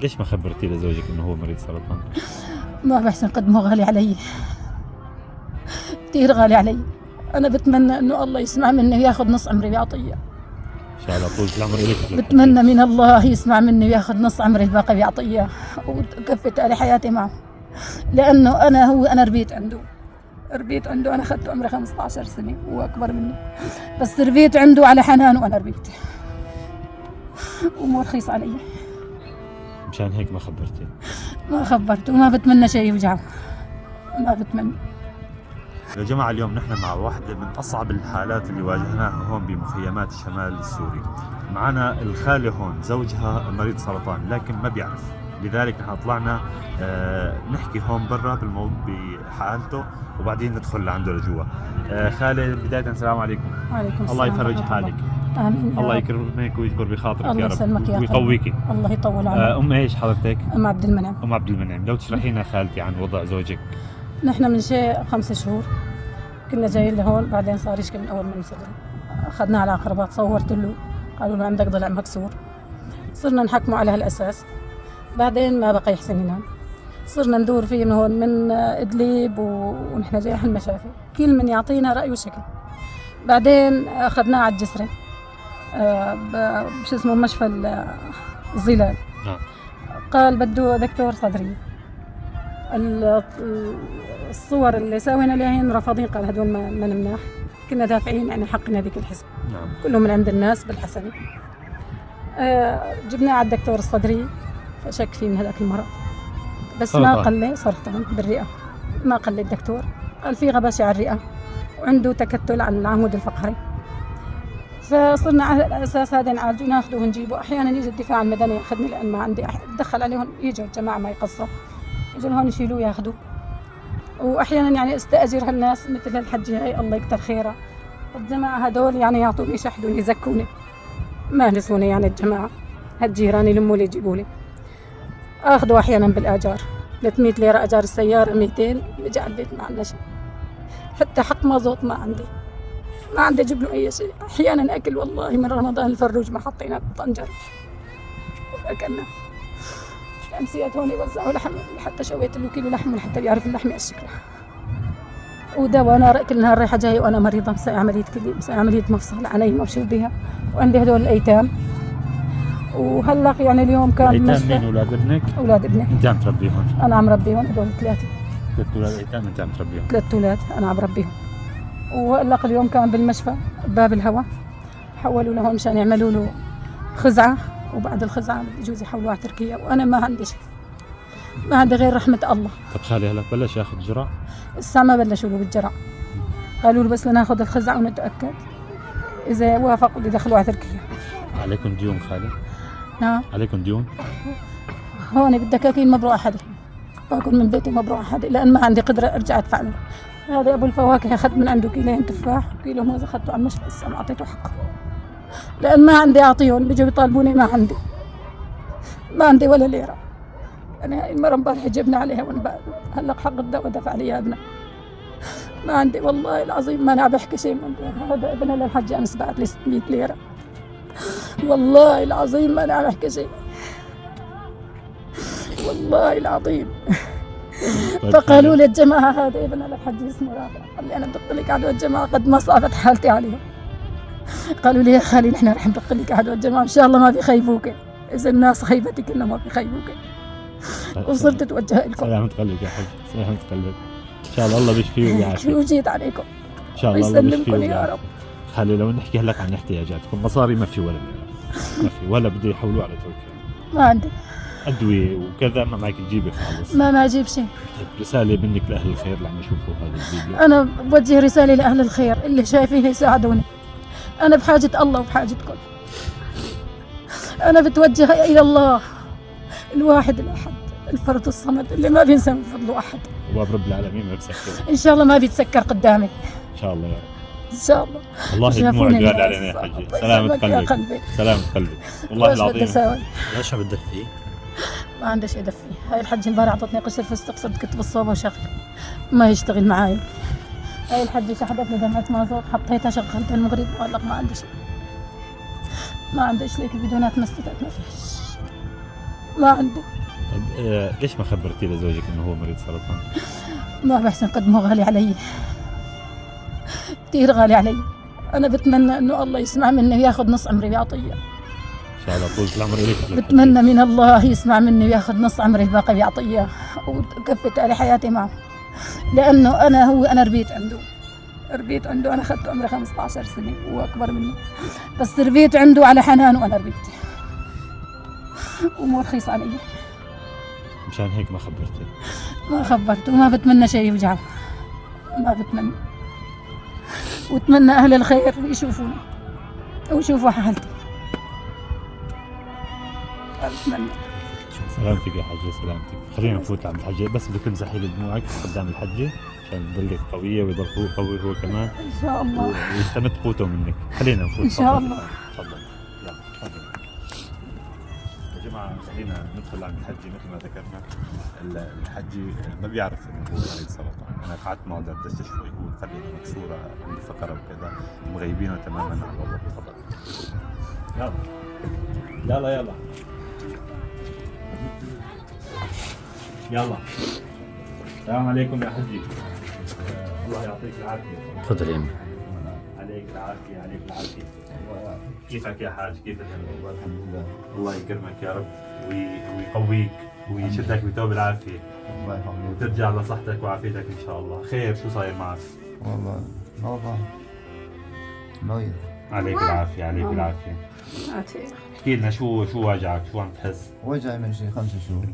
ليش ما خبرتي لزوجك انه هو مريض سرطان؟ ما بحسن قدمه، غالي علي كثير، غالي علي. أنا بتمنى إنه الله يسمع مني وياخذ نص عمري بعطية. ان شاء الله طول العمر لك. بتمنى من الله يسمع مني وياخذ نص عمري الباقي بعطية وكفت على حياتي معه، لأنه أنا ربيت عنده. أنا أخذت عمري 15 سنة وهو أكبر مني، بس ربيت عنده على حنان وأنا ربيت، ومو رخيص علي. مشان هيك ما خبرتي. ما خبرته وما بتمنى شيء يوجعه، ما بتمنى. يا جماعة اليوم نحن مع واحدة من أصعب الحالات اللي واجهناها هون بمخيمات الشمال السوري. معنا الخالة هون زوجها مريض سرطان لكن ما بيعرف، لذلك نحن طلعنا نحكي هون برا بحالته وبعدين ندخل لعنده لجوا. خالة بداية السلام عليكم. وعليكم السلام. الله يفرج حالك. آمين. الله يكرمك ويجبر بخاطرك الله يا رب يسلمك يا ويقويكي. الله يطول عمرك. ايش حضرتك؟ أم عبد المنعم. ام عبد المنعم، لو تشرحينا خالتي عن وضع زوجك. نحن من شيء 5 شهور كنا جايين لهون، بعدين صار يشكي من أول من صدره، أخذناه على أقرباء، صورت له، قالوا له عندك ضلع مكسور، صرنا نحكمه على هالأساس. بعدين ما بقى يحسن ينام، صرنا ندور فيه من هون من إدلب ونحن جايين المشافي، كل من يعطينا رأي وشكل. بعدين أخذناه على الجسرة، بشو اسمه مشفى الظلال. قال بده دكتور صدري. الصور اللي سوينا لهن رافضين، قال هدول ما مناح. كنا دافعين يعني حقنا ذيك الحسبة. نعم. كله من عند الناس بالحسنة. جبناه على الدكتور الصدري، فشك فيه من هذاك المرض، بس سرطان. ما قل لي سرطان بالرئة. ما قل لي الدكتور، قال في غباشة على الرئة وعنده تكتل على العمود الفقري. فصرنا على الأساس هذا نعالجه وناخذه ونجيبه. أحيانا يجي الدفاع المدني ياخذني لأن ما عندي أدخل عليهم، يجوا الجماعة ما يقصروا، يجوا لهون يشيلوه ياخذوه. وأحيانا يعني استأجر هالناس مثل الحجة هاي الله يكتر خيرها، الجماعة هدول يعني يعطوني يشحدوني يزكوني، ما نسوني يعني الجماعة هالجيران يلموا لي يجيبوا لي. آخذوا أحيانا بالآجار 300 ليرة أجار السيارة، 200 يجي على البيت ما عندنا شيء، حتى حق مازوت ما عندي أجيب له أي شيء. أحيانا أكل والله من رمضان الفروج ما حطينا بطنجر أكلنا. أمسيات هون يوزعوا لحم، حتى شويت له كيلو لحم حتى يعرف اللحم يأشكله. ودواء أنا كل نهار رايحة جاي وأنا مريضة، مسوي عملية كلى، مسوي عملية مفصل، عيني مبشور بها، وعندي هدول الأيتام. وهلا يعني اليوم كان ايتام مين؟ اولاد ابنك؟ أولاد ابني. انت عم تربيهم؟ أنا عم ربيهم، هدول 3 اولاد ايتام انت عم تربيهم؟ 3 أولاد أنا عم ربيهم. وهلا اليوم كان بالمشفى باب الهوى، حولوا له مشان يعملوا له خزعة، وبعد الخزعة بجوز يحولوها على تركيا، وأنا ما عندي شيء، ما عندي غير رحمة الله. طب خالي هلا بلش ياخذ جرعة؟ لسه ما بلشوا له بالجرعة، قالوا له بس لناخذ الخزعة ونتأكد إذا وافقوا يدخلوها على تركيا. عليكم ديون خالي؟ نعم. عليكم ديون؟ هون بالدكاكين مبروع حدا، باكل من بيتي مبروع حدا، لأن ما عندي قدرة أرجع أدفع له. هذا أبو الفواكه أخذت من عنده 2 تفاح وكيلو موز، أخذته على المشفى، لسه ما أعطيته حقه، لأن ما عندي أعطيهم، بيجوا بيطالبوني ما عندي ولا ليرة. أنا هاي المرة امبارح جبنا عليها هلا حق الدواء دفع لي ابنها، ما عندي والله العظيم، ما أنا بحكي شيء. هذا ابنها للحج أمس بعت لي 600 ليرة، والله العظيم ما أنا بحكي شيء، والله العظيم. فقالوا لي الجماعة هذا ابنها للحج اسمه رافع، قال لي أنا بدق لك عدوى الجماعة قد ما صعبت حالتي عليهم. قالوا لي يا خالي نحن رح ندق لك عدوى الجماعة، إن شاء الله ما بيخيبوك، إذا الناس خيبتك إنه ما بيخيبوك. وصرت اتوجه لكم. سلامة قلبك يا حج، سلامة قلبك. ان شاء الله بيشفيه ويعافيك. وجيت عليكم ان شاء الله ويسلمكم يا رب. خلي لو نحكي هلك عن احتياجاتكم، مصاري ما في ولا ليرة، ما في ولا بده يحولوه على تركيا. ما عندي ادويه وكذا ما معك تجيبي خالص. ما اجيب شيء. طيب رساله منك لاهل الخير اللي عم يشوفوا هذا الفيديو. انا بوجه رساله لاهل الخير اللي شايفين يساعدوني، انا بحاجه الله وبحاجتكم. انا بتوجه الى الله الواحد الاحد الفرد الصمد اللي ما بينسى من فضله احد، وباب رب العالمين ما بسكر ان شاء الله ما بيتسكر قدامي ان شاء الله يا رب. ان شاء الله. والله دموعك غالي علينا يا حجي. سلامة قلبك، سلامة قلبك والله العظيم. ليش عم تدفي؟ ما عندي شيء ادفيه. هاي الحجة امبارح اعطتني قشر فستق، صرت كنت بالصوبة وشغل ما يشتغل معاي. هاي الحجة شحدت لي دمعة مازوت، حطيتها شغلتها المغرب وقال لك ما عندي شيء، ما عندي شيء. ليك البدونات ما استفدت، ما فيش. ما عندي. طيب ليش ما خبرتي لزوجك انه هو مريض سرطان؟ ما بحسن قد ما غالي علي، كثير غالي علي. أنا بتمنى إنه الله يسمع مني وياخذ نص عمري بعطية. ان شاء الله طول العمر لك. بتمنى من الله يسمع مني وياخذ نص عمري باقي بعطية وكفت على حياتي معه، لأنه أنا ربيت عنده. أنا أخذت عمري 15 سنة وهو أكبر مني، بس ربيت عنده على حنان وأنا ربيت ومو رخيص علي. مشان هيك ما خبرتي. ما خبرته وما بتمنى شيء يوجعه، ما بتمنى. واتمنى أهل الخير يشوفوني ويشوفوا حالتي. أتمنى. سلامتك يا حجة، سلامتك. خلينا نفوت عند الحجة، بس بدك تمسحي لي دموعك قدام الحجة عشان تضلك قوية ويضل هو قوي هو كمان إن شاء الله. ويستمد قوته منك. خلينا نفوت إن شاء الله. تفضل. يلا تفضل. يا جماعة خلينا ندخل عند الحجة. مثل ما ذكرنا الحجي ما بيعرف انه هو مريض سرطان. انا قعدت معه دردشت شوي، هو خليه مكسورة عند الفقرة وكذا، مغيبينه تماما عن الوضع. تفضل. يلا يلا يلا. السلام عليكم يا حجي. الله يعطيك العافية. تفضل يا أمي. عليك العافية، عليك العافية. كيفك يا حاج؟ كيفك؟ الحمد لله. الله يكرمك يا رب ويقويك ويشدك بثوب العافية. الله يحفظك. وترجع لصحتك وعافيتك إن شاء الله. خير، شو صاير معك؟ والله مرضى مريض. عليك العافية، عليك العافية. احكي لنا شو واجعك؟ شو عم تحس؟ وجعي من شي 5 شهور.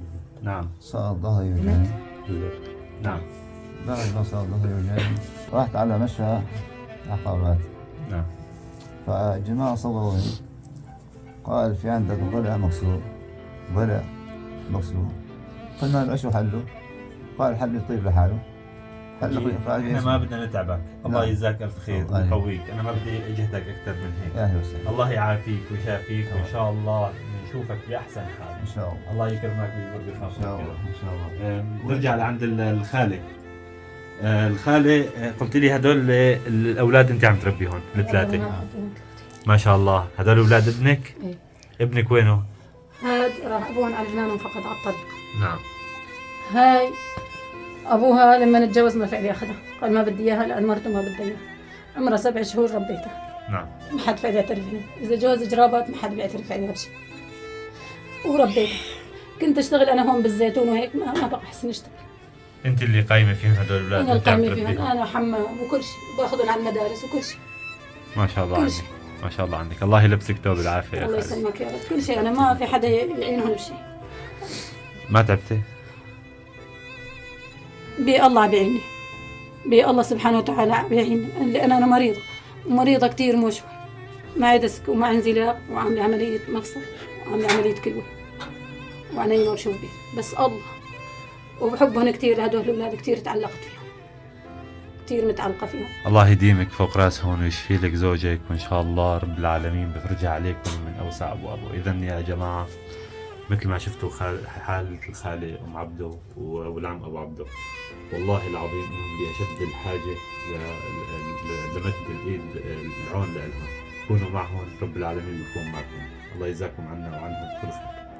نعم. صار ظهري يوجعني. نعم. بعد ما صار ظهري يوجعني رحت على مشفى عقارات. نعم. فالجماعة صوروني، قال في عندك ضلع مكسور. ضلع مكسور. قلنا له شو حله؟ قال حله يطيب لحاله. احنا ما بدنا نتعبك، الله نعم. يجزاك الف خير ويقويك. انا ما بدي اجهدك اكثر من هيك. يا أهلا وسهلا. الله يعافيك ويشافيك وان شاء الله نشوفك باحسن حال. إن شاء الله. الله يكرمك ويبارك إن شاء الله. إن شاء الله. نرجع لعند الخالة. الخالة قلت لي هدول الاولاد انت عم تربيهم الثلاثة؟ ما شاء الله. هدول اولاد ابنك؟ إيه. ابنك وينه؟ هاد راح أبوهن على لبنان وانفقد على الطريق. نعم. هاي أبوها لما نتجوز ما فعل ياخذها، قال ما بدي إياها لأن مرته ما بدها إياها. عمرها 7 شهور ربيتها. نعم. ما حد فعل يعترف لي، إذا جوز جرابات ما حد بيعترف عليها بشيء. وربيتها. كنت أشتغل أنا هون بالزيتون وهيك ما بقى أحسن أشتغل. انت اللي قايمة فيهم هدول الاولاد؟ أنا أنت عم القايمة فيهم، تربيهم؟ أنا حمام وكل شيء، باخذهم على المدارس وكل شيء. ما شاء الله كل عنك. شيء. ما شاء الله عنك. الله يلبسك ثوب العافية يا الله خالة. يسلمك يا رب. كل شيء أنا ما في حدا يعينهم بشيء. ما تعبتي؟ بي الله بيعيني، بي الله سبحانه وتعالى بيعيني، لأن أنا مريضة ومريضة كتير مو شوي، معي دسك ومعي انزلاق وعاملة عملية مفصل وعاملة عملية كلوة وعيني ما بشوف بيه، بس الله. وبحبهم كتير هدول الأولاد، كتير تعلقت فيهم، كتير متعلقة فيهم. الله يديمك فوق راسهم ويشفي لك زوجك، وإن شاء الله رب العالمين بفرجها عليكم من أوسع أبوابه. إذا يا جماعة مثل ما شفتوا حالة الخالة أم عبده والعم أبو عبده، والله العظيم إنهم بأشد الحاجة لمد الإيد العون لهم. كونوا معهم، رب العالمين بيكون معكم. الله يجزاكم عنا وعنهم كل خير.